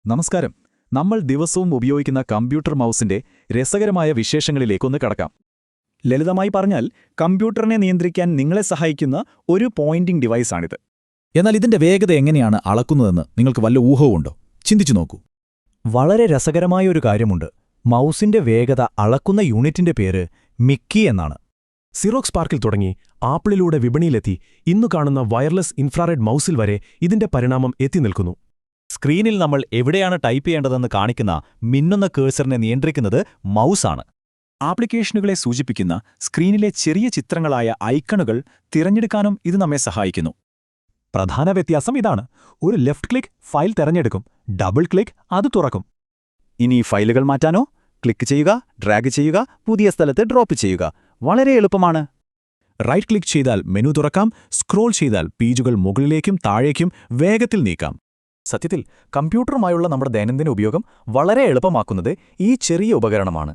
നമസ്കാരം. നമ്മൾ ദിവസവും ഉപയോഗിക്കുന്ന കമ്പ്യൂട്ടർ മൗസിന്റെ രസകരമായ വിശേഷങ്ങളിലേക്കൊന്ന് കടക്കാം. ലളിതമായി പറഞ്ഞാൽ കമ്പ്യൂട്ടറിനെ നിയന്ത്രിക്കാൻ നിങ്ങളെ സഹായിക്കുന്ന ഒരു പോയിന്റിംഗ് ഡിവൈസാണിത്. എന്നാൽ ഇതിന്റെ വേഗത എങ്ങനെയാണ് അളക്കുന്നതെന്ന് നിങ്ങൾക്ക് വല്ല ഊഹവുമുണ്ടോ? ചിന്തിച്ചു നോക്കൂ. വളരെ രസകരമായൊരു കാര്യമുണ്ട്. മൗസിന്റെ വേഗത അളക്കുന്ന യൂണിറ്റിന്റെ പേര് മിക്കി എന്നാണ്. സിറോക്സ് പാർക്കിൽ തുടങ്ങി ആപ്പിളിലൂടെ വിപണിയിലെത്തി ഇന്നു കാണുന്ന വയർലെസ് ഇൻഫ്രാറെഡ് മൗസിൽ വരെ ഇതിന്റെ പരിണാമം എത്തിനിൽക്കുന്നു. സ്ക്രീനിൽ നമ്മൾ എവിടെയാണ് ടൈപ്പ് ചെയ്യേണ്ടതെന്ന് കാണിക്കുന്ന മിന്നുന്ന കേഴ്സറിനെ നിയന്ത്രിക്കുന്നത് മൗസാണ്. ആപ്ലിക്കേഷനുകളെ സൂചിപ്പിക്കുന്ന സ്ക്രീനിലെ ചെറിയ ചിത്രങ്ങളായ ഐക്കണുകൾ തിരഞ്ഞെടുക്കാനും ഇത് നമ്മെ സഹായിക്കുന്നു. പ്രധാന വ്യത്യാസം ഇതാണ്: ഒരു ലെഫ്റ്റ് ക്ലിക്ക് ഫയൽ തിരഞ്ഞെടുക്കും, ഡബിൾ ക്ലിക്ക് അത് തുറക്കും. ഇനി ഫയലുകൾ മാറ്റാനോ? ക്ലിക്ക് ചെയ്യുക, ഡ്രാഗ് ചെയ്യുക, പുതിയ സ്ഥലത്ത് ഡ്രോപ്പ് ചെയ്യുക. വളരെ എളുപ്പമാണ്. റൈറ്റ് ക്ലിക്ക് ചെയ്താൽ മെനു തുറക്കാം, സ്ക്രോൾ ചെയ്താൽ പേജുകൾ മുകളിലേക്കും താഴേക്കും വേഗത്തിൽ നീക്കാം. സത്യത്തിൽ കമ്പ്യൂട്ടറുമായുള്ള നമ്മുടെ ദൈനംദിന ഉപയോഗം വളരെ എളുപ്പമാക്കുന്നത് ഈ ചെറിയ ഉപകരണമാണ്.